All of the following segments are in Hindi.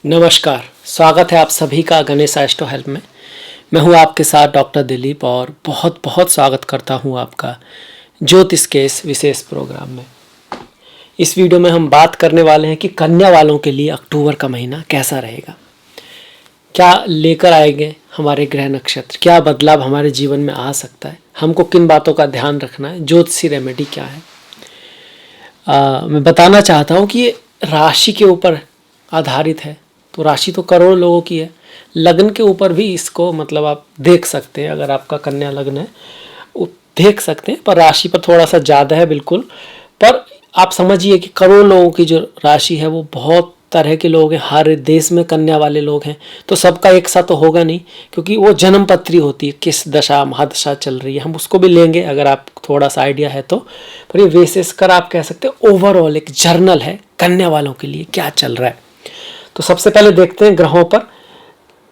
नमस्कार, स्वागत है आप सभी का गणेश एस्ट्रो हेल्प में। मैं हूं आपके साथ डॉक्टर दिलीप और बहुत बहुत स्वागत करता हूं आपका ज्योतिष के इस विशेष प्रोग्राम में। इस वीडियो में हम बात करने वाले हैं कि कन्या वालों के लिए अक्टूबर का महीना कैसा रहेगा, क्या लेकर आएंगे हमारे ग्रह नक्षत्र, क्या बदलाव हमारे जीवन में आ सकता है, हमको किन बातों का ध्यान रखना है, ज्योतिषी रेमेडी क्या है। मैं बताना चाहता हूँ कि ये राशि के ऊपर आधारित है, तो राशि तो करोड़ों लोगों की है। लग्न के ऊपर भी इसको मतलब आप देख सकते हैं, अगर आपका कन्या लग्न है देख सकते हैं, पर राशि पर थोड़ा सा ज़्यादा है बिल्कुल। पर आप समझिए कि करोड़ों लोगों की जो राशि है वो बहुत तरह के लोग हैं, हर देश में कन्या वाले लोग हैं, तो सबका एक सा तो होगा नहीं, क्योंकि वो जन्म पत्री होती है, किस दशा महादशा चल रही है, हम उसको भी लेंगे अगर आप थोड़ा सा आइडिया है तो। पर ये विशेषकर आप कह सकते हैं ओवरऑल एक जर्नल है कन्या वालों के लिए क्या चल रहा है। तो सबसे पहले देखते हैं ग्रहों पर।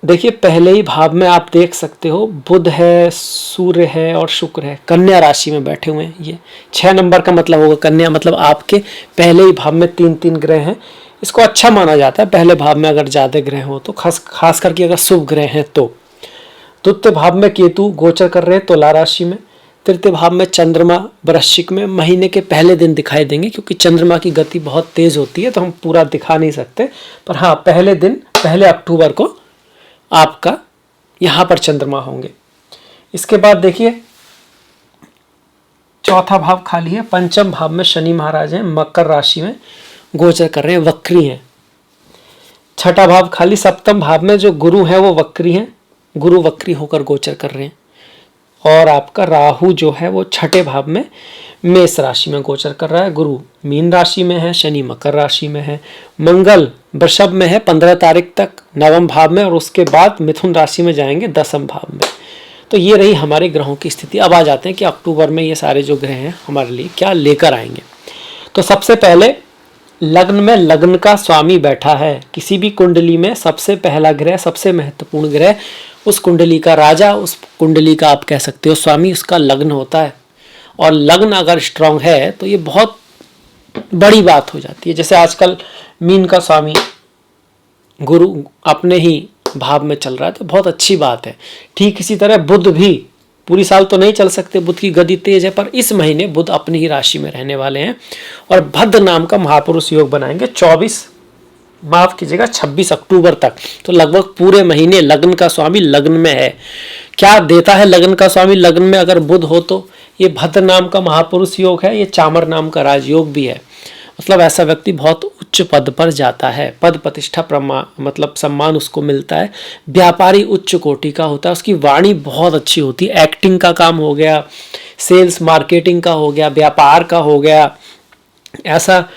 देखिए पहले ही भाव में आप देख सकते हो बुध है, सूर्य है और शुक्र है, कन्या राशि में बैठे हुए हैं। ये 6 नंबर का मतलब होगा कन्या, मतलब आपके पहले ही भाव में 3 ग्रह हैं। इसको अच्छा माना जाता है पहले भाव में अगर ज़्यादा ग्रह हो तो, खास करके अगर शुभ ग्रह हैं तो। द्वितीय भाव में केतु गोचर कर रहे हैं तुला राशि में। तृतीय भाव में चंद्रमा वृश्चिक में महीने के पहले दिन दिखाई देंगे, क्योंकि चंद्रमा की गति बहुत तेज होती है तो हम पूरा दिखा नहीं सकते, पर हाँ पहले दिन पहले अक्टूबर को आपका यहाँ पर चंद्रमा होंगे। इसके बाद देखिए चौथा भाव खाली है, पंचम भाव में शनि महाराज हैं, मकर राशि में गोचर कर रहे हैं, वक्री हैं। छठा भाव खाली, सप्तम भाव में जो गुरु हैं वो वक्री हैं, गुरु वक्री होकर गोचर कर रहे हैं। और आपका राहु जो है वो छठे भाव में मेष राशि में गोचर कर रहा है, गुरु मीन राशि में है, शनि मकर राशि में है, मंगल वृषभ में है 15 तारीख तक नवम भाव में, और उसके बाद मिथुन राशि में जाएंगे 10वें भाव में। तो ये रही हमारे ग्रहों की स्थिति। अब आ जाते हैं कि अक्टूबर में ये सारे जो ग्रह हैं हमारे लिए क्या लेकर आएंगे। तो सबसे पहले लग्न में लग्न का स्वामी बैठा है, किसी भी कुंडली में सबसे पहला ग्रह, सबसे महत्वपूर्ण ग्रह, उस कुंडली का राजा, उस कुंडली का आप कह सकते हो स्वामी, उसका लग्न होता है। और लग्न अगर स्ट्रांग है तो ये बहुत बड़ी बात हो जाती है। जैसे आजकल मीन का स्वामी गुरु अपने ही भाव में चल रहा है तो बहुत अच्छी बात है। ठीक इसी तरह बुध भी पूरी साल तो नहीं चल सकते, बुध की गति तेज है, पर इस महीने बुध अपनी ही राशि में रहने वाले हैं और भद्र नाम का महापुरुष योग बनाएंगे 26 अक्टूबर तक। तो लगभग पूरे महीने लग्न का स्वामी लग्न में है। क्या देता है लग्न का स्वामी लग्न में अगर बुध हो तो? ये भद्र नाम का महापुरुष योग है, ये चामर नाम का राजयोग भी है। मतलब ऐसा व्यक्ति बहुत उच्च पद पर जाता है, पद प्रतिष्ठा मतलब सम्मान उसको मिलता है, व्यापारी उच्च कोटि का होता है, उसकी वाणी बहुत अच्छी होती है, एक्टिंग का काम हो गया, सेल्स मार्केटिंग का हो गया, व्यापार का हो गया, ऐसा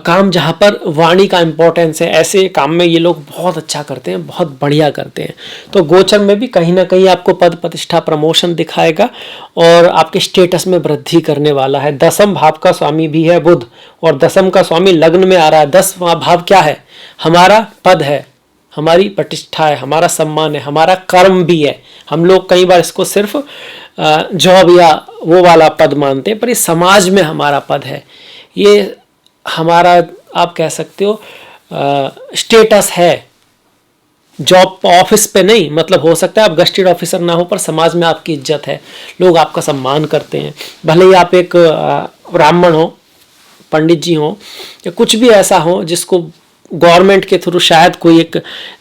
काम जहाँ पर वाणी का इम्पोर्टेंस है, ऐसे काम में ये लोग बहुत अच्छा करते हैं, बहुत बढ़िया करते हैं। तो गोचर में भी कहीं ना कहीं आपको पद प्रतिष्ठा प्रमोशन दिखाएगा और आपके स्टेटस में वृद्धि करने वाला है। 10वें भाव का स्वामी भी है बुध, और 10वें का स्वामी लग्न में आ रहा है। 10वां भाव क्या है? हमारा पद है, हमारी प्रतिष्ठा है, हमारा सम्मान है, हमारा कर्म भी है। हम लोग कई बार इसको सिर्फ जॉब या वो वाला पद मानते हैं, पर ये समाज में हमारा पद है, ये हमारा आप कह सकते हो स्टेटस है। जॉब ऑफिस पे नहीं, मतलब हो सकता है आप गस्टेड ऑफिसर ना हो, पर समाज में आपकी इज्जत है, लोग आपका सम्मान करते हैं। भले ही आप एक ब्राह्मण हो, पंडित जी हो, या कुछ भी ऐसा हो जिसको गवर्नमेंट के थ्रू शायद कोई एक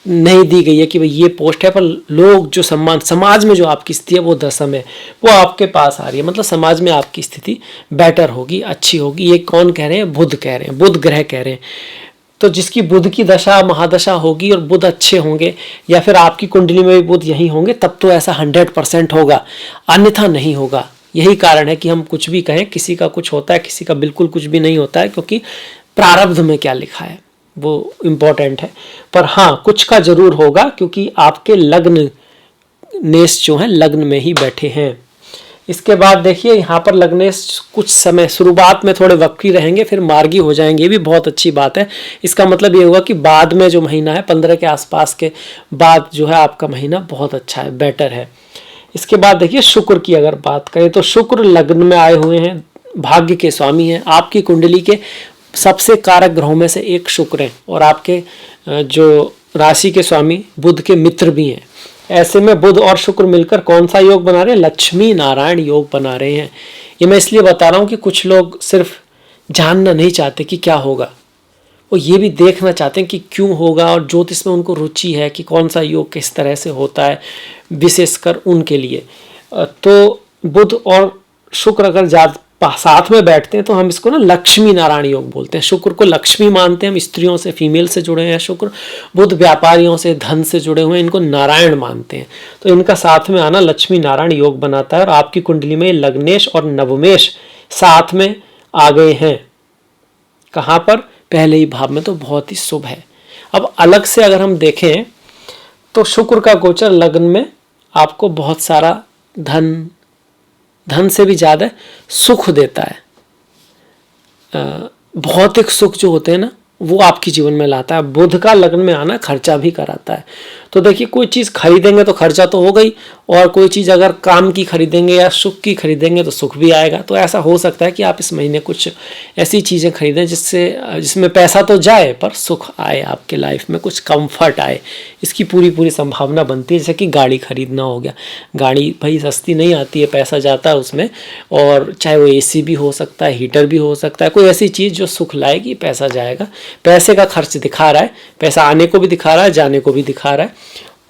नहीं दी गई है कि भाई ये पोस्ट है, पर लोग जो सम्मान समाज में जो आपकी स्थिति है वो 10वें है, वो आपके पास आ रही है। मतलब समाज में आपकी स्थिति बेटर होगी, अच्छी होगी। ये कौन कह रहे हैं? बुध कह रहे हैं, बुध ग्रह कह रहे हैं। तो जिसकी बुध की दशा महादशा होगी और बुध अच्छे होंगे, या फिर आपकी कुंडली में भी बुध यही होंगे, तब तो ऐसा 100% होगा, अन्यथा नहीं होगा। यही कारण है कि हम कुछ भी कहें, किसी का कुछ होता है, किसी का बिल्कुल कुछ भी नहीं होता है, क्योंकि प्रारब्ध में क्या लिखा है वो इम्पोर्टेंट है। पर हाँ कुछ का जरूर होगा, क्योंकि आपके लग्न नेश जो है लग्न में ही बैठे हैं। इसके बाद देखिए यहाँ पर लग्नेश कुछ समय शुरुआत में थोड़े वक्री रहेंगे, फिर मार्गी हो जाएंगे, ये भी बहुत अच्छी बात है। इसका मतलब ये होगा कि बाद में जो महीना है 15 के आसपास के बाद जो है आपका महीना बहुत अच्छा है, बेटर है। इसके बाद देखिए शुक्र की अगर बात करें तो शुक्र लग्न में आए हुए हैं, भाग्य के स्वामी हैं, आपकी कुंडली के सबसे कारक ग्रहों में से एक शुक्र है, और आपके जो राशि के स्वामी बुध के मित्र भी हैं। ऐसे में बुध और शुक्र मिलकर कौन सा योग बना रहे हैं? लक्ष्मी नारायण योग बना रहे हैं। ये मैं इसलिए बता रहा हूँ कि कुछ लोग सिर्फ जानना नहीं चाहते कि क्या होगा, वो ये भी देखना चाहते हैं कि क्यों होगा, और ज्योतिष में उनको रुचि है कि कौन सा योग किस तरह से होता है, विशेषकर उनके लिए। तो बुध और शुक्र अगर साथ में बैठते हैं तो हम इसको ना लक्ष्मी नारायण योग बोलते हैं। शुक्र को लक्ष्मी मानते हैं हम, स्त्रियों से, फीमेल से जुड़े हैं शुक्र। बुध व्यापारियों से, धन से जुड़े हुए हैं, इनको नारायण मानते हैं। तो इनका साथ में आना लक्ष्मी नारायण योग बनाता है। और आपकी कुंडली में लग्नेश और नवमेश साथ में आ गए हैं। कहाँ पर? पहले ही भाव में, तो बहुत ही शुभ है। अब अलग से अगर हम देखें तो शुक्र का गोचर लग्न में आपको बहुत सारा धन से भी ज़्यादा सुख देता है। भौतिक सुख जो होते हैं ना, वो आपके जीवन में लाता है। बुध का लग्न में आना खर्चा भी कराता है। तो देखिए, कोई चीज़ खरीदेंगे तो खर्चा तो हो गई, और कोई चीज़ अगर काम की खरीदेंगे या सुख की खरीदेंगे तो सुख भी आएगा। तो ऐसा हो सकता है कि आप इस महीने कुछ ऐसी चीज़ें खरीदें जिसमें पैसा तो जाए पर सुख आए, आपके लाइफ में कुछ कंफर्ट आए। इसकी पूरी संभावना बनती है। जैसे कि गाड़ी खरीदना हो गया, गाड़ी भाई सस्ती नहीं आती है, पैसा जाता है उसमें, और चाहे वो AC भी हो सकता है, हीटर भी हो सकता है, कोई ऐसी चीज़ जो सुख लाएगी, पैसा जाएगा। पैसे का खर्च दिखा रहा है, पैसा आने को भी दिखा रहा है, जाने को भी दिखा रहा है,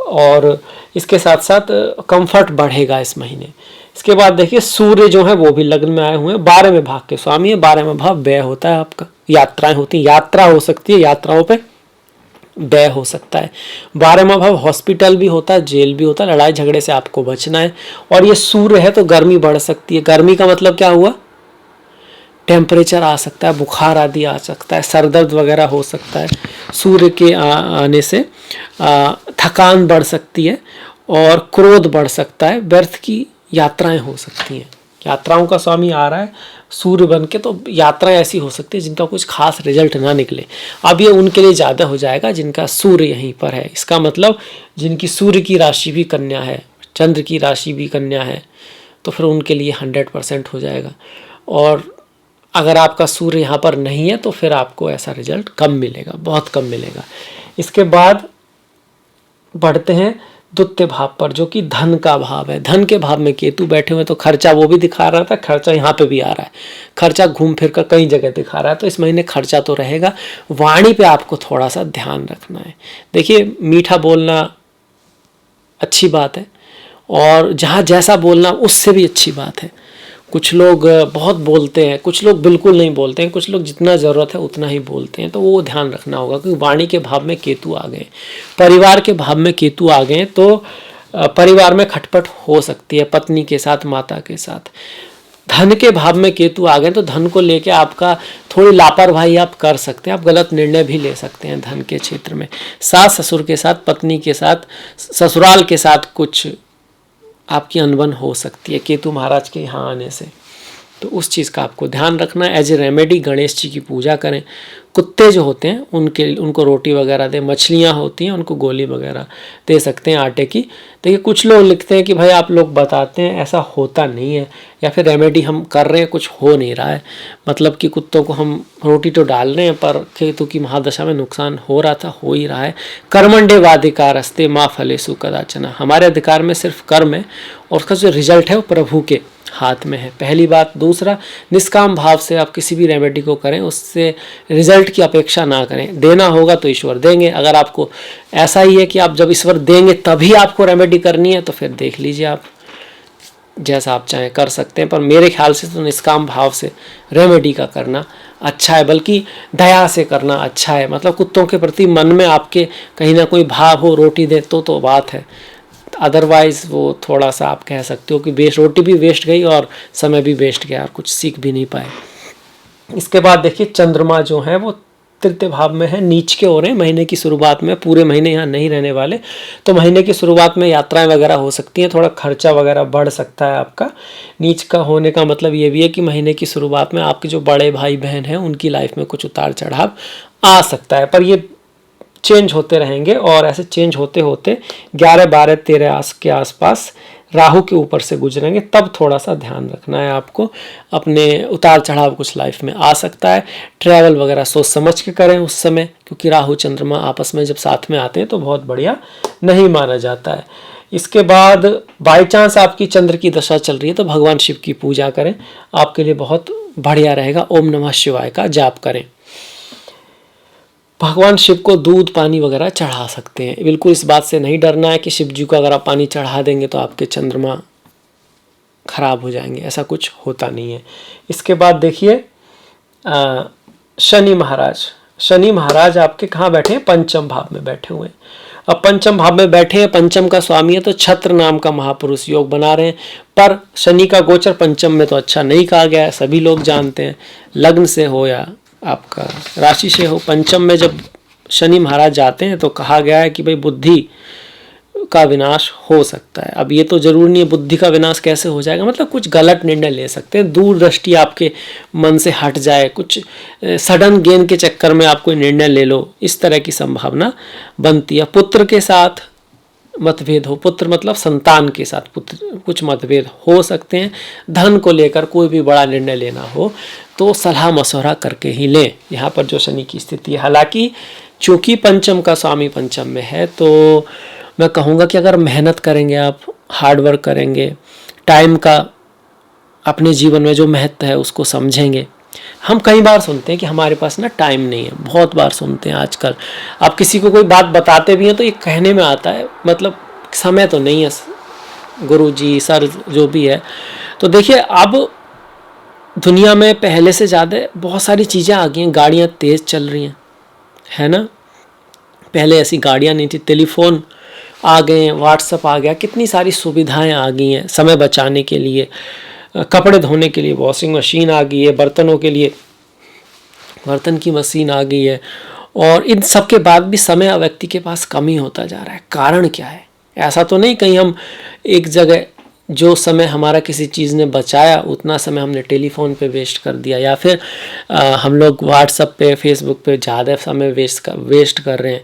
और इसके साथ साथ कंफर्ट बढ़ेगा इस महीने। इसके बाद देखिए, सूर्य जो है वो भी लग्न में आए हुए हैं, 12वें भाव के स्वामी है। 12वां भाव व्यय होता है आपका, यात्राएं होती हैं, यात्रा हो सकती है, यात्राओं पे व्यय हो सकता है। 12वां भाव हॉस्पिटल भी होता है, जेल भी होता है, लड़ाई झगड़े से आपको बचना है। और ये सूर्य है तो गर्मी बढ़ सकती है। गर्मी का मतलब क्या हुआ? टेम्परेचर आ सकता है, बुखार आदि आ सकता है, सर दर्द वगैरह हो सकता है। सूर्य के आने से थकान बढ़ सकती है और क्रोध बढ़ सकता है, व्यर्थ की यात्राएं हो सकती हैं। यात्राओं का स्वामी आ रहा है सूर्य बन के, तो यात्राएं ऐसी हो सकती है जिनका कुछ खास रिजल्ट ना निकले। अब ये उनके लिए ज़्यादा हो जाएगा जिनका सूर्य यहीं पर है। इसका मतलब जिनकी सूर्य की राशि भी कन्या है, चंद्र की राशि भी कन्या है, तो फिर उनके लिए 100% हो जाएगा। और अगर आपका सूर्य यहाँ पर नहीं है तो फिर आपको ऐसा रिजल्ट कम मिलेगा, बहुत कम मिलेगा। इसके बाद बढ़ते हैं द्वितीय भाव पर, जो कि धन का भाव है। धन के भाव में केतु बैठे हुए, तो खर्चा वो भी दिखा रहा था, खर्चा यहाँ पे भी आ रहा है, खर्चा घूम फिर कर कई जगह दिखा रहा है। तो इस महीने खर्चा तो रहेगा। वाणी पे आपको थोड़ा सा ध्यान रखना है। देखिए, मीठा बोलना अच्छी बात है, और जहाँ जैसा बोलना उससे भी अच्छी बात है। कुछ लोग बहुत बोलते हैं, कुछ लोग बिल्कुल नहीं बोलते हैं, कुछ लोग जितना ज़रूरत है उतना ही बोलते हैं। तो वो ध्यान रखना होगा, क्योंकि वाणी के भाव में केतु आ गए, परिवार के भाव में केतु आ गए, तो परिवार में खटपट हो सकती है, पत्नी के साथ, माता के साथ। धन के भाव में केतु आ गए तो धन को लेके आपका थोड़ी लापरवाही आप कर सकते हैं, आप गलत निर्णय भी ले सकते हैं धन के क्षेत्र में। सास ससुर के साथ, पत्नी के साथ, ससुराल के साथ कुछ आपकी अनबन हो सकती है केतु महाराज के यहाँ आने से। तो उस चीज़ का आपको ध्यान रखना है। As a remedy Ganesh ji की पूजा करें। कुत्ते जो होते हैं उनको रोटी वगैरह दें। मछलियाँ होती हैं उनको गोली वगैरह दे सकते हैं आटे की। देखिए, कुछ लोग लिखते हैं कि भाई आप लोग बताते हैं, ऐसा होता नहीं है, या फिर रेमेडी हम कर रहे हैं, कुछ हो नहीं रहा है। मतलब कि कुत्तों को हम रोटी तो डाल रहे हैं पर केतु की महादशा में नुकसान हो रहा था, हो ही रहा है। कर्मण्डे वाधिकारस्ते माँ फलेषु कदाचन। हमारे अधिकार में सिर्फ कर्म है, और उसका जो रिजल्ट है वो प्रभु के हाथ में है, पहली बात। दूसरा, निष्काम भाव से आप किसी भी रेमेडी को करें, उससे रिजल्ट की अपेक्षा ना करें। देना होगा तो ईश्वर देंगे। अगर आपको ऐसा ही है कि आप जब ईश्वर देंगे तभी आपको रेमेडी करनी है, तो फिर देख लीजिए, आप जैसा आप चाहें कर सकते हैं। पर मेरे ख्याल से तो निष्काम भाव से रेमेडी का करना अच्छा है, बल्कि दया से करना अच्छा है। मतलब कुत्तों के प्रति मन में आपके कहीं ना कोई भाव हो, रोटी दे तो बात है। अदरवाइज़ वो थोड़ा सा आप कह सकते हो कि रोटी भी वेस्ट गई और समय भी वेस्ट गया और कुछ सीख भी नहीं पाए। इसके बाद देखिए, चंद्रमा जो है वो तृतीय भाव में है, नीच के हो रहे हैं महीने की शुरुआत में। पूरे महीने यहाँ नहीं रहने वाले, तो महीने की शुरुआत में यात्राएं वगैरह हो सकती हैं, थोड़ा खर्चा वगैरह बढ़ सकता है आपका। नीच का होने का मतलब ये भी है कि महीने की शुरुआत में आपके जो बड़े भाई बहन हैं उनकी लाइफ में कुछ उतार चढ़ाव आ सकता है, पर ये चेंज होते रहेंगे। और ऐसे चेंज होते होते 11, 12, 13 के आसपास राहु के ऊपर से गुजरेंगे तब थोड़ा सा ध्यान रखना है आपको। अपने उतार चढ़ाव कुछ लाइफ में आ सकता है। ट्रैवल वगैरह सोच समझ के करें उस समय, क्योंकि राहु चंद्रमा आपस में जब साथ में आते हैं तो बहुत बढ़िया नहीं माना जाता है। इसके बाद बाई चांस आपकी चंद्र की दशा चल रही है तो भगवान शिव की पूजा करें, आपके लिए बहुत बढ़िया रहेगा। ओम नमः शिवाय का जाप करें। भगवान शिव को दूध पानी वगैरह चढ़ा सकते हैं। बिल्कुल इस बात से नहीं डरना है कि शिव जी को अगर आप पानी चढ़ा देंगे तो आपके चंद्रमा खराब हो जाएंगे, ऐसा कुछ होता नहीं है। इसके बाद देखिए शनि महाराज। शनि महाराज आपके कहाँ बैठे हैं? पंचम भाव में बैठे हुए हैं। अब पंचम भाव में बैठे हैं, पंचम का स्वामी है तो छत्र नाम का महापुरुष योग बना रहे हैं। पर शनि का गोचर पंचम में तो अच्छा नहीं कहा गया है, सभी लोग जानते हैं। लग्न से हो या आपका राशि से हो, पंचम में जब शनि महाराज जाते हैं तो कहा गया है कि भाई बुद्धि का विनाश हो सकता है। अब ये तो जरूरी नहीं है बुद्धि का विनाश कैसे हो जाएगा, मतलब कुछ गलत निर्णय ले सकते हैं, दूरदृष्टि आपके मन से हट जाए, कुछ सडन गेन के चक्कर में आप कोई निर्णय ले लो, इस तरह की संभावना बनती है। पुत्र के साथ मतभेद हो, पुत्र मतलब संतान के साथ पुत्र कुछ मतभेद हो सकते हैं। धन को लेकर कोई भी बड़ा निर्णय लेना हो तो सलाह मशवरा करके ही लें। यहाँ पर जो शनि की स्थिति है, हालांकि चूंकि पंचम का स्वामी पंचम में है तो मैं कहूँगा कि अगर मेहनत करेंगे, आप हार्ड वर्क करेंगे, टाइम का अपने जीवन में जो महत्व है उसको समझेंगे। हम कई बार सुनते हैं कि हमारे पास ना टाइम नहीं है, बहुत बार सुनते हैं आजकल। आप किसी को कोई बात बताते भी हैं तो ये कहने में आता है, मतलब समय तो नहीं है, गुरु जी सर जो भी है। तो देखिए अब दुनिया में पहले से ज़्यादा बहुत सारी चीज़ें आ गई हैं, गाड़ियाँ तेज़ चल रही हैं, है ना। पहले ऐसी गाड़ियाँ नहीं थी, टेलीफोन आ गए हैं, व्हाट्सअप आ गया, कितनी सारी सुविधाएं आ गई हैं समय बचाने के लिए। कपड़े धोने के लिए वॉशिंग मशीन आ गई है, बर्तनों के लिए बर्तन की मशीन आ गई है। और इन सब के बाद भी समय व्यक्ति के पास कम ही होता जा रहा है। कारण क्या है? ऐसा तो नहीं कहीं हम एक जगह जो समय हमारा किसी चीज़ ने बचाया उतना समय हमने टेलीफोन पे वेस्ट कर दिया, या फिर हम लोग व्हाट्सअप पे फेसबुक पे ज़्यादा समय वेस्ट कर रहे हैं।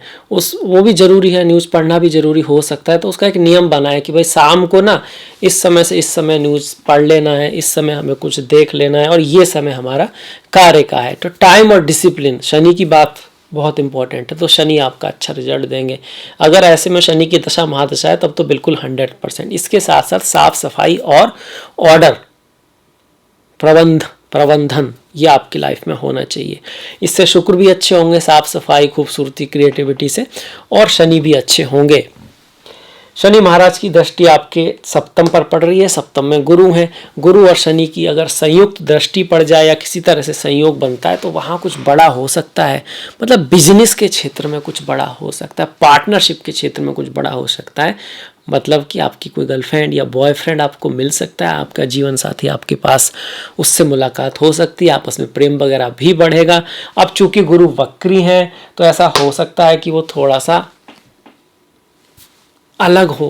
वो भी ज़रूरी है, न्यूज़ पढ़ना भी ज़रूरी हो सकता है। तो उसका एक नियम बना है कि भाई शाम को ना इस समय से इस समय न्यूज़ पढ़ लेना है, इस समय हमें कुछ देख लेना है, और ये समय हमारा कार्य का है। तो टाइम और डिसिप्लिन, शनि की बात बहुत इंपॉर्टेंट है, तो शनि आपका अच्छा रिजल्ट देंगे। अगर ऐसे में शनि की दशा महादशा है तब तो बिल्कुल 100%। इसके साथ साथ साफ सफाई और ऑर्डर प्रबंधन ये आपकी लाइफ में होना चाहिए। इससे शुक्र भी अच्छे होंगे, साफ सफाई, खूबसूरती, क्रिएटिविटी से, और शनि भी अच्छे होंगे। शनि महाराज की दृष्टि आपके सप्तम पर पड़ रही है, सप्तम में गुरु हैं। गुरु और शनि की अगर संयुक्त दृष्टि पड़ जाए या किसी तरह से संयोग बनता है तो वहाँ कुछ बड़ा हो सकता है। मतलब बिजनेस के क्षेत्र में कुछ बड़ा हो सकता है, पार्टनरशिप के क्षेत्र में कुछ बड़ा हो सकता है। मतलब कि आपकी कोई गर्लफ्रेंड या बॉयफ्रेंड आपको मिल सकता है, आपका जीवन साथी आपके पास, उससे मुलाकात हो सकती है, आपस में प्रेम वगैरह भी बढ़ेगा। अब चूंकि गुरु वक्री हैं तो ऐसा हो सकता है कि वो थोड़ा सा अलग हो,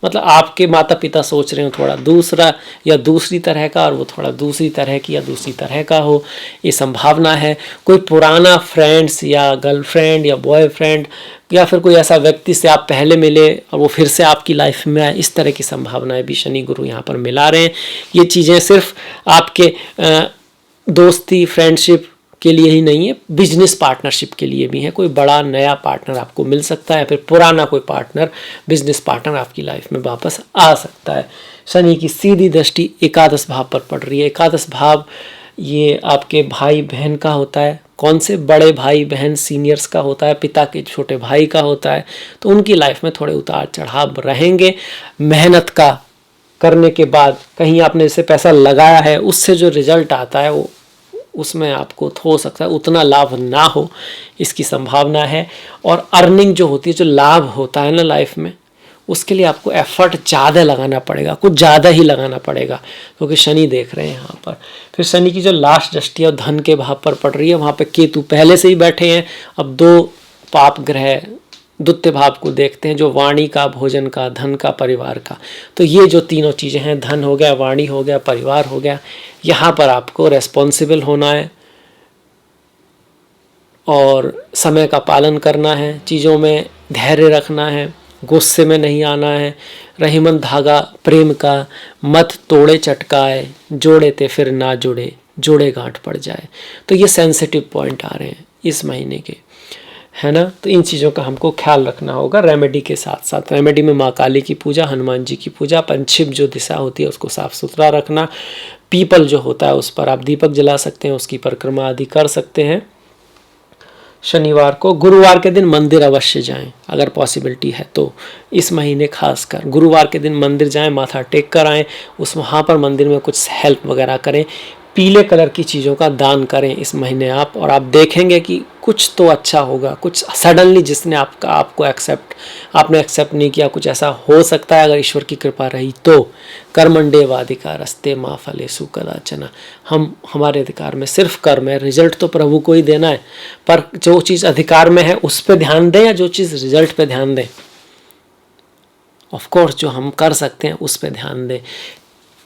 मतलब आपके माता पिता सोच रहे हो थोड़ा दूसरा या दूसरी तरह का, और वो थोड़ा दूसरी तरह की या दूसरी तरह का हो, ये संभावना है। कोई पुराना फ्रेंड्स या गर्लफ्रेंड या बॉयफ्रेंड या फिर कोई ऐसा व्यक्ति से आप पहले मिले और वो फिर से आपकी लाइफ में आए, इस तरह की संभावनाएं भी शनि गुरु यहाँ पर मिला रहे हैं। ये चीज़ें सिर्फ आपके दोस्ती फ्रेंडशिप के लिए ही नहीं है, बिजनेस पार्टनरशिप के लिए भी है। कोई बड़ा नया पार्टनर आपको मिल सकता है, फिर पुराना कोई पार्टनर, बिजनेस पार्टनर आपकी लाइफ में वापस आ सकता है। शनि की सीधी दृष्टि एकादश भाव पर पड़ रही है। एकादश भाव ये आपके भाई बहन का होता है। कौन से बड़े भाई बहन सीनियर्स का होता है, पिता के छोटे भाई का होता है। तो उनकी लाइफ में थोड़े उतार चढ़ाव रहेंगे। मेहनत का करने के बाद कहीं आपने जैसे पैसा लगाया है, उससे जो रिजल्ट आता है वो उसमें आपको हो सकता है उतना लाभ ना हो, इसकी संभावना है। और अर्निंग जो होती है, जो लाभ होता है ना लाइफ में, उसके लिए आपको एफर्ट ज़्यादा लगाना पड़ेगा, कुछ ज़्यादा ही लगाना पड़ेगा, क्योंकि शनि देख रहे हैं यहाँ पर। फिर शनि की जो लास्ट दृष्टि है धन के भाव पर पड़ रही है, वहाँ पे केतु पहले से ही बैठे हैं। अब 2 पाप ग्रह द्वितीय भाव को देखते हैं, जो वाणी का, भोजन का, धन का, परिवार का। तो ये जो तीनों चीज़ें हैं, धन हो गया, वाणी हो गया, परिवार हो गया, यहाँ पर आपको रेस्पॉन्सिबल होना है और समय का पालन करना है, चीज़ों में धैर्य रखना है, गुस्से में नहीं आना है, रहीमन धागा प्रेम का, मत तोड़े चटकाए, जोड़े ते फिर ना जुड़े, जोड़े गांठ पड़ जाए। तो ये सेंसिटिव पॉइंट आ रहे हैं इस महीने के, है ना। तो इन चीज़ों का हमको ख्याल रखना होगा रेमेडी के साथ साथ। रेमेडी में माँ काली की पूजा, हनुमान जी की पूजा, पंचिम जो दिशा होती है उसको साफ सुथरा रखना, पीपल जो होता है उस पर आप दीपक जला सकते हैं, उसकी परिक्रमा आदि कर सकते हैं। शनिवार को, गुरुवार के दिन मंदिर अवश्य जाएं अगर पॉसिबिलिटी है तो। इस महीने खासकर गुरुवार के दिन मंदिर जाएं, माथा टेक कर आएँ, उस वहाँ पर मंदिर में कुछ हेल्प वगैरह करें। पीले कलर की चीज़ों का दान करें इस महीने आप, और आप देखेंगे कि कुछ तो अच्छा होगा। कुछ सडनली जिसने आपको आपने एक्सेप्ट नहीं किया, कुछ ऐसा हो सकता है अगर ईश्वर की कृपा रही तो। कर्मण्डे वाधिकारस्ते माँ फलेषु कदाचन, हमारे अधिकार में सिर्फ कर्म है, रिजल्ट तो प्रभु को ही देना है। पर जो चीज़ अधिकार में है उस पर ध्यान दें या जो चीज़ रिजल्ट पे ध्यान दें? ऑफ कोर्स जो हम कर सकते हैं उस पर ध्यान दें।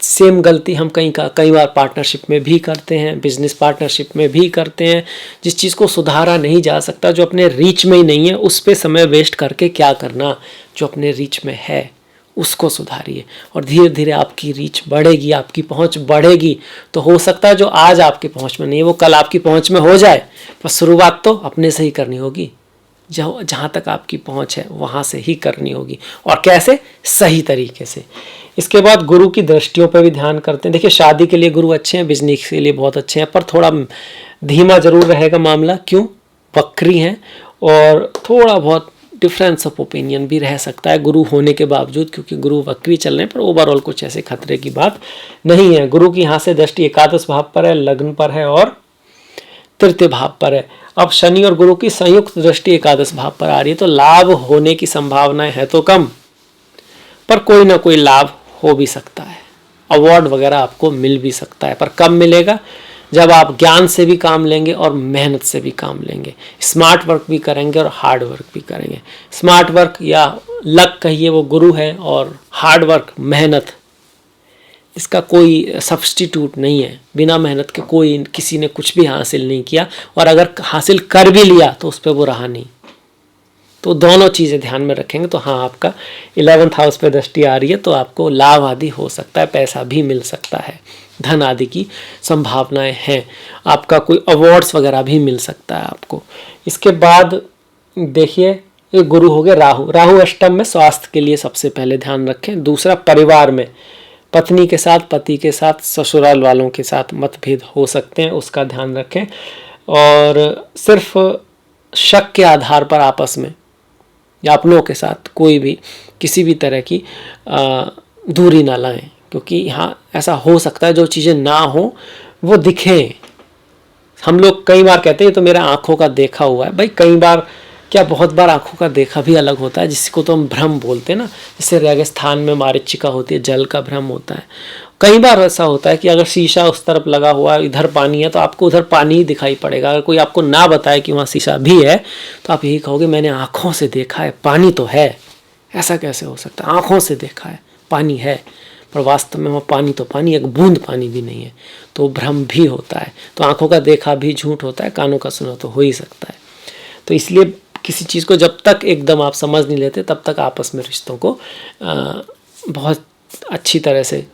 सेम गलती हम कई बार पार्टनरशिप में भी करते हैं, बिजनेस पार्टनरशिप में भी करते हैं। जिस चीज़ को सुधारा नहीं जा सकता, जो अपने रीच में ही नहीं है, उस पे समय वेस्ट करके क्या करना। जो अपने रीच में है उसको सुधारिए और धीरे धीरे आपकी रीच बढ़ेगी, आपकी पहुंच बढ़ेगी। तो हो सकता है जो आज आपकी पहुंच में नहीं है वो कल आपकी पहुंच में हो जाए, पर शुरुआत तो अपने से ही करनी होगी। जहाँ तक आपकी पहुंच है वहाँ से ही करनी होगी। और कैसे? सही तरीके से। इसके बाद गुरु की दृष्टियों पर भी ध्यान करते हैं। देखिए, शादी के लिए गुरु अच्छे हैं, बिजनेस के लिए बहुत अच्छे हैं, पर थोड़ा धीमा जरूर रहेगा मामला। क्यों? वक्री हैं और थोड़ा बहुत डिफरेंस ऑफ ओपिनियन भी रह सकता है गुरु होने के बावजूद, क्योंकि गुरु वक्री चल रहे हैं, पर ओवरऑल कुछ ऐसे खतरे की बात नहीं है। गुरु की यहाँ से दृष्टि एकादश भाव पर है, लग्न पर है और तृतीय भाव पर है। अब शनि और गुरु की संयुक्त दृष्टि एकादश भाव पर आ रही है, तो लाभ होने की संभावनाएं है तो कम, पर कोई ना कोई लाभ हो भी सकता है। अवार्ड वगैरह आपको मिल भी सकता है, पर कब मिलेगा? जब आप ज्ञान से भी काम लेंगे और मेहनत से भी काम लेंगे, स्मार्ट वर्क भी करेंगे और हार्ड वर्क भी करेंगे। स्मार्ट वर्क या लक कहिए वो गुरु है, और हार्ड वर्क मेहनत, इसका कोई सब्स्टिट्यूट नहीं है। बिना मेहनत के कोई किसी ने कुछ भी हासिल नहीं किया, और अगर हासिल कर भी लिया तो उस पर वो रहा नहीं। तो दोनों चीज़ें ध्यान में रखेंगे तो हाँ, आपका 11th हाउस पे दृष्टि आ रही है तो आपको लाभ आदि हो सकता है, पैसा भी मिल सकता है, धन आदि की संभावनाएं हैं, आपका कोई अवार्ड्स वगैरह भी मिल सकता है आपको। इसके बाद देखिए, ये गुरु हो गए राहु। राहु अष्टम में, स्वास्थ्य के लिए सबसे पहले ध्यान रखें। दूसरा, परिवार में पत्नी के साथ, पति के साथ, ससुराल वालों के साथ मतभेद हो सकते हैं, उसका ध्यान रखें। और सिर्फ शक के आधार पर आपस में या अपनों के साथ कोई भी किसी भी तरह की दूरी ना लाएं, क्योंकि यहाँ ऐसा हो सकता है जो चीज़ें ना हो वो दिखें। हम लोग कई बार कहते हैं तो मेरा आंखों का देखा हुआ है। भाई कई बार क्या, बहुत बार आंखों का देखा भी अलग होता है, जिसको तो हम भ्रम बोलते हैं ना। जैसे रेगिस्तान में मारीचिका होती है, जल का भ्रम होता है। कई बार ऐसा होता है कि अगर शीशा उस तरफ लगा हुआ है, इधर पानी है, तो आपको उधर पानी ही दिखाई पड़ेगा। अगर कोई आपको ना बताए कि वहाँ शीशा भी है तो आप यही कहोगे मैंने आँखों से देखा है, पानी तो है। ऐसा कैसे हो सकता है? आँखों से देखा है, पानी है, पर वास्तव में वहाँ पानी तो पानी, एक बूंद पानी भी नहीं है। तो भ्रम भी होता है। तो आँखों का देखा भी झूठ होता है, कानों का सुना तो हो ही सकता है। तो इसलिए किसी चीज़ को जब तक एकदम आप समझ नहीं लेते तब तक आपस में रिश्तों को बहुत अच्छी तरह से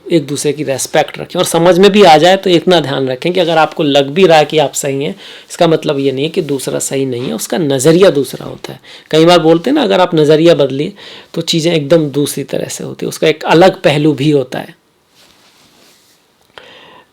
एक दूसरे की रेस्पेक्ट रखें। और समझ में भी आ जाए तो इतना ध्यान रखें कि अगर आपको लग भी रहा है कि आप सही हैं, इसका मतलब ये नहीं है कि दूसरा सही नहीं है, उसका नज़रिया दूसरा होता है। कई बार बोलते हैं ना, अगर आप नज़रिया बदलिए तो चीज़ें एकदम दूसरी तरह से होती है, उसका एक अलग पहलू भी होता है।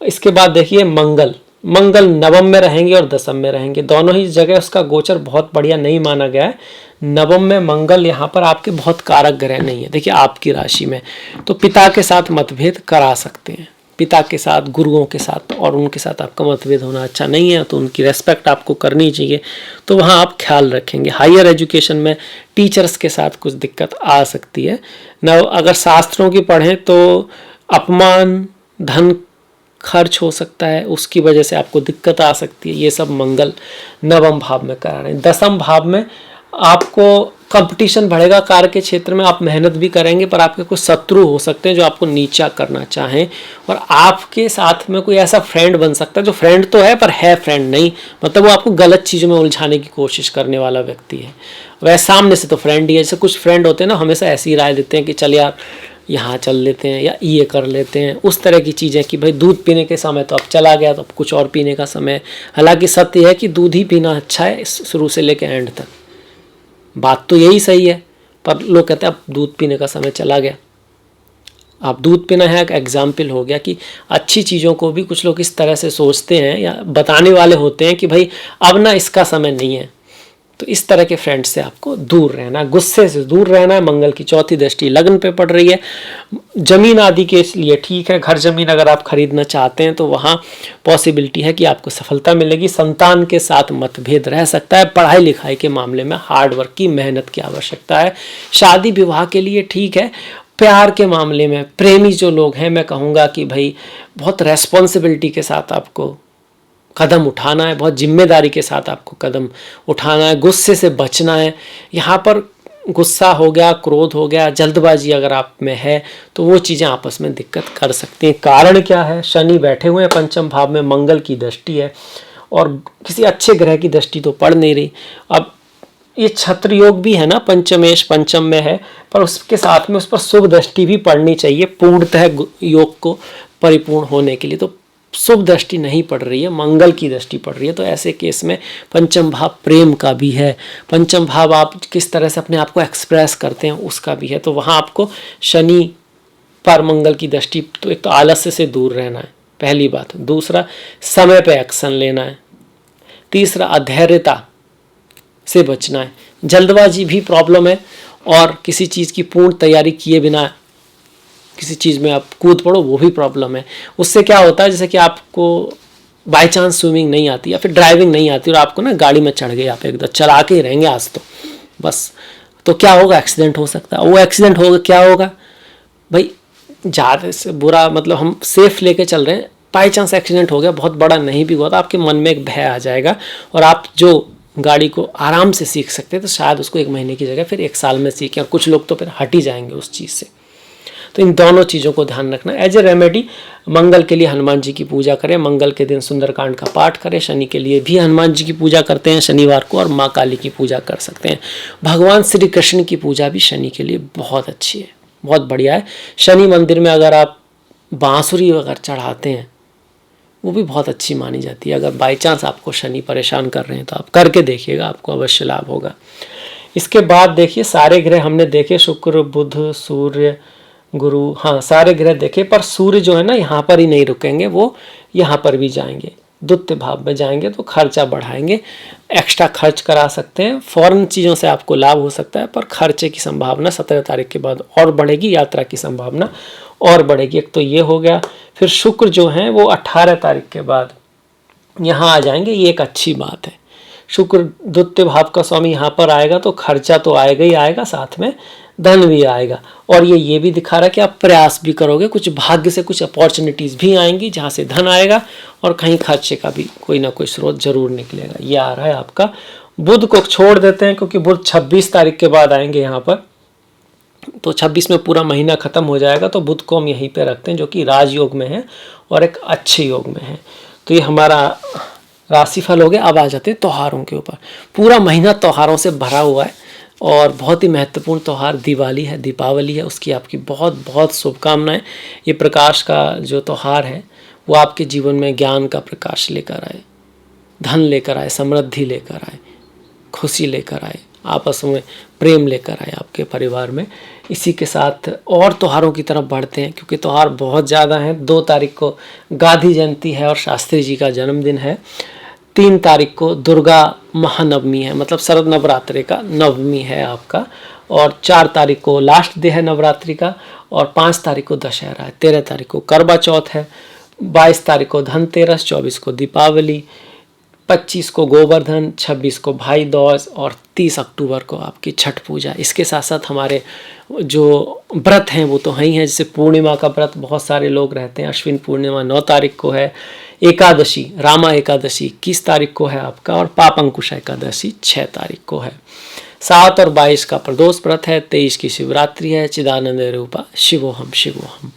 इसके बाद देखिए, मंगल नवम में रहेंगे और दसम में रहेंगे, दोनों ही जगह उसका गोचर बहुत बढ़िया नहीं माना गया है। नवम में मंगल यहाँ पर आपके बहुत कारक ग्रह नहीं है। देखिए, आपकी राशि में तो पिता के साथ मतभेद करा सकते हैं, पिता के साथ, गुरुओं के साथ, और उनके साथ आपका मतभेद होना अच्छा नहीं है, तो उनकी रेस्पेक्ट आपको करनी चाहिए। तो वहाँ आप ख्याल रखेंगे। हायर एजुकेशन में टीचर्स के साथ कुछ दिक्कत आ सकती है। अगर शास्त्रों की पढ़ें तो अपमान, धन खर्च हो सकता है, उसकी वजह से आपको दिक्कत आ सकती है। ये सब मंगल नवम भाव में करा रहे हैं। दसम भाव में आपको कंपटीशन बढ़ेगा कार्य के क्षेत्र में, आप मेहनत भी करेंगे पर आपके कुछ शत्रु हो सकते हैं जो आपको नीचा करना चाहें, और आपके साथ में कोई ऐसा फ्रेंड बन सकता है जो फ्रेंड तो है पर है फ्रेंड नहीं, मतलब वो आपको गलत चीज़ों में उलझाने की कोशिश करने वाला व्यक्ति है। वह सामने से तो फ्रेंड ही है, जैसे कुछ फ्रेंड होते हैं ना हमेशा ऐसी राय देते हैं कि चल यार यहाँ चल लेते हैं या ये कर लेते हैं, उस तरह की चीज़ें कि भाई दूध पीने के समय तो अब चला गया तो अब कुछ और पीने का समय। हालांकि सत्य है कि दूध ही पीना अच्छा है शुरू से लेकर एंड तक, बात तो यही सही है, पर लोग कहते हैं अब दूध पीने का समय चला गया। अब दूध पीना है एक एग्जाम्पल हो गया कि अच्छी चीज़ों को भी कुछ लोग इस तरह से सोचते हैं या बताने वाले होते हैं कि भाई अब ना इसका समय नहीं है। तो इस तरह के फ्रेंड से आपको दूर रहना, गुस्से से दूर रहना है। मंगल की चौथी दृष्टि लग्न पे पड़ रही है, जमीन आदि के लिए ठीक है। घर जमीन अगर आप खरीदना चाहते हैं तो वहाँ पॉसिबिलिटी है कि आपको सफलता मिलेगी। संतान के साथ मतभेद रह सकता है। पढ़ाई लिखाई के मामले में हार्ड वर्क की मेहनत की आवश्यकता है। शादी विवाह के लिए ठीक है। प्यार के मामले में प्रेमी जो लोग हैं, मैं कहूँगा कि भाई बहुत रेस्पॉन्सिबिलिटी के साथ आपको कदम उठाना है, बहुत जिम्मेदारी के साथ आपको कदम उठाना है, गुस्से से बचना है। यहाँ पर गुस्सा हो गया, क्रोध हो गया, जल्दबाजी अगर आप में है तो वो चीज़ें आपस में दिक्कत कर सकती हैं। कारण क्या है? शनि बैठे हुए हैं पंचम भाव में, मंगल की दृष्टि है और किसी अच्छे ग्रह की दृष्टि तो पड़ नहीं रही। अब ये छत्र योग भी है ना, पंचमेश पंचम में है, पर उसके साथ में उस पर शुभ दृष्टि भी पड़नी चाहिए पूर्णतः योग को परिपूर्ण होने के लिए। तो शुभ दृष्टि नहीं पड़ रही है, मंगल की दृष्टि पड़ रही है। तो ऐसे केस में पंचम भाव प्रेम का भी है, पंचम भाव आप किस तरह से अपने आप को एक्सप्रेस करते हैं उसका भी है। तो वहाँ आपको शनि पर मंगल की दृष्टि, तो एक तो आलस्य से दूर रहना है पहली बात, दूसरा समय पे एक्शन लेना है, तीसरा अधैर्यता से बचना है। जल्दबाजी भी प्रॉब्लम है और किसी चीज़ की पूर्ण तैयारी किए बिना किसी चीज़ में आप कूद पड़ो वो भी प्रॉब्लम है। उससे क्या होता है, जैसे कि आपको बाय चांस स्विमिंग नहीं आती या फिर ड्राइविंग नहीं आती और आपको ना गाड़ी में चढ़ गए, आप एकदम चला के ही रहेंगे आज तो बस, तो क्या होगा? एक्सीडेंट हो सकता है। वो एक्सीडेंट होगा, क्या होगा भाई? ज़्यादा से बुरा मतलब हम सेफ लेके चल रहे हैं, बाई चांस एक्सीडेंट हो गया, बहुत बड़ा नहीं भी हुआ तो आपके मन में एक भय आ जाएगा और आप जो गाड़ी को आराम से सीख सकते हैं तो शायद उसको 1 महीने की जगह फिर 1 साल में सीखें, और कुछ लोग तो फिर हट ही जाएंगे उस चीज़ से। तो इन दोनों चीज़ों को ध्यान रखना। एज ए रेमेडी मंगल के लिए हनुमान जी की पूजा करें, मंगल के दिन सुंदरकांड का पाठ करें। शनि के लिए भी हनुमान जी की पूजा करते हैं शनिवार को, और माँ काली की पूजा कर सकते हैं। भगवान श्री कृष्ण की पूजा भी शनि के लिए बहुत अच्छी है, बहुत बढ़िया है। शनि मंदिर में अगर आप बांसुरी अगर चढ़ाते हैं वो भी बहुत अच्छी मानी जाती है। अगर बाई चांस आपको शनि परेशान कर रहे हैं तो आप करके देखिएगा, आपको अवश्य लाभ होगा। इसके बाद देखिए सारे ग्रह हमने देखे, शुक्र बुध सूर्य गुरु, हाँ सारे ग्रह देखे, पर सूर्य जो है ना यहाँ पर ही नहीं रुकेंगे, वो यहाँ पर भी जाएंगे, द्वितीय भाव में जाएंगे तो खर्चा बढ़ाएंगे, एक्स्ट्रा खर्च करा सकते हैं। फॉरेन चीज़ों से आपको लाभ हो सकता है, पर खर्चे की संभावना 17 तारीख के बाद और बढ़ेगी, यात्रा की संभावना और बढ़ेगी। एक तो ये हो गया। फिर शुक्र जो हैं वो 18 तारीख के बाद यहाँ आ जाएंगे, ये एक अच्छी बात है। शुक्र द्वितीय भाव का स्वामी यहाँ पर आएगा तो खर्चा तो आएगा ही आएगा, साथ में धन भी आएगा। और ये भी दिखा रहा है कि आप प्रयास भी करोगे, कुछ भाग्य से कुछ अपॉर्चुनिटीज़ भी आएंगी जहाँ से धन आएगा और कहीं खर्चे का भी कोई ना कोई स्रोत जरूर निकलेगा। ये आ रहा है आपका। बुध को छोड़ देते हैं क्योंकि बुध 26 तारीख के बाद आएंगे यहाँ पर, तो 26 में पूरा महीना खत्म हो जाएगा, तो बुध को हम यहीं पे रखते हैं जो कि राजयोग में है और एक अच्छे योग में है। तो ये हमारा राशिफल हो गया। अब आ जाते हैं त्योहारों के ऊपर। पूरा महीना त्योहारों से भरा हुआ है और बहुत ही महत्वपूर्ण त्यौहार दिवाली है, दीपावली है, उसकी आपकी बहुत बहुत शुभकामनाएं। ये प्रकाश का जो त्यौहार है वो आपके जीवन में ज्ञान का प्रकाश लेकर आए, धन लेकर आए, समृद्धि लेकर आए, खुशी लेकर आए, आपस में प्रेम लेकर आए आपके परिवार में। इसी के साथ और त्योहारों की तरफ बढ़ते हैं क्योंकि त्यौहार बहुत ज़्यादा हैं। 2 तारीख को गांधी जयंती है और शास्त्री जी का जन्मदिन है। 3 तारीख को दुर्गा महानवमी है, मतलब शरद नवरात्रि का नवमी है आपका, और 4 तारीख को लास्ट डे है नवरात्रि का, और 5 तारीख को दशहरा है, 13 तारीख को करवा चौथ है, 22 तारीख को धनतेरस, 24 को दीपावली, 25 को गोवर्धन, 26 को भाई दूज और 30 अक्टूबर को आपकी छठ पूजा। इसके साथ साथ हमारे जो व्रत हैं वो तो हैं ही हैं, जैसे पूर्णिमा का व्रत बहुत सारे लोग रहते हैं। अश्विन पूर्णिमा 9 तारीख को है, एकादशी रामा एकादशी 21 तारीख को है आपका, और पाप अंकुश एकादशी 6 तारीख को है। 7 और 22 का प्रदोष व्रत है, 23 की शिवरात्रि है, चिदानंद रूपा शिवोहम शिवोहम।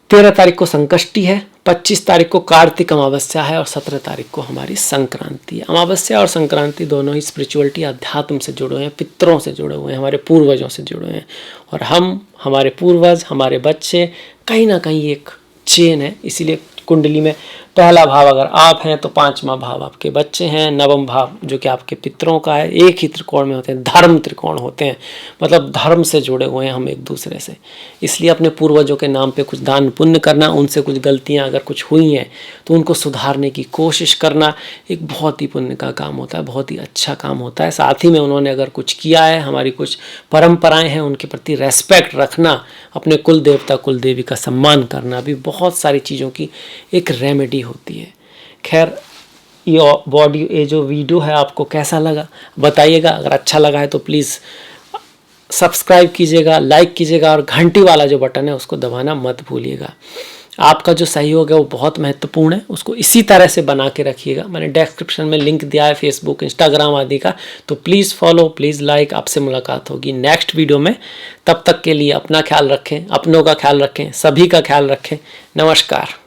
13 तारीख को संकष्टी है, 25 तारीख को कार्तिक अमावस्या है और 17 तारीख को हमारी संक्रांति है। अमावस्या और संक्रांति दोनों ही स्पिरिचुअलिटी, अध्यात्म से जुड़े हुए हैं, पितरों से जुड़े हुए हैं, हमारे पूर्वजों से जुड़े हुए हैं। और हम, हमारे पूर्वज, हमारे बच्चे, कहीं ना कहीं एक चेन है। इसीलिए कुंडली में पहला भाव अगर आप हैं तो 5वां भाव आपके बच्चे हैं, 9वां भाव जो कि आपके पितरों का है। एक ही त्रिकोण में होते हैं, धर्म त्रिकोण होते हैं, मतलब धर्म से जुड़े हुए हैं हम एक दूसरे से। इसलिए अपने पूर्वजों के नाम पे कुछ दान पुण्य करना, उनसे कुछ गलतियां अगर कुछ हुई हैं तो उनको सुधारने की कोशिश करना एक बहुत ही पुण्य का काम होता है, बहुत ही अच्छा काम होता है। साथ ही में उन्होंने अगर कुछ किया है, हमारी कुछ परंपराएं हैं, उनके प्रति रेस्पेक्ट रखना, अपने कुल देवता कुल देवी का सम्मान करना भी बहुत सारी चीज़ों की एक रेमेडी होती है। खैर, ये जो वीडियो है आपको कैसा लगा बताइएगा। अगर अच्छा लगा है तो प्लीज़ सब्सक्राइब कीजिएगा, लाइक कीजिएगा और घंटी वाला जो बटन है उसको दबाना मत भूलिएगा। आपका जो सहयोग है वो बहुत महत्वपूर्ण है, उसको इसी तरह से बना के रखिएगा। मैंने डिस्क्रिप्शन में लिंक दिया है फेसबुक, इंस्टाग्राम आदि का, तो प्लीज़ फॉलो, प्लीज़ लाइक। आपसे मुलाकात होगी नेक्स्ट वीडियो में। तब तक के लिए अपना ख्याल रखें, अपनों का ख्याल रखें, सभी का ख्याल रखें। नमस्कार।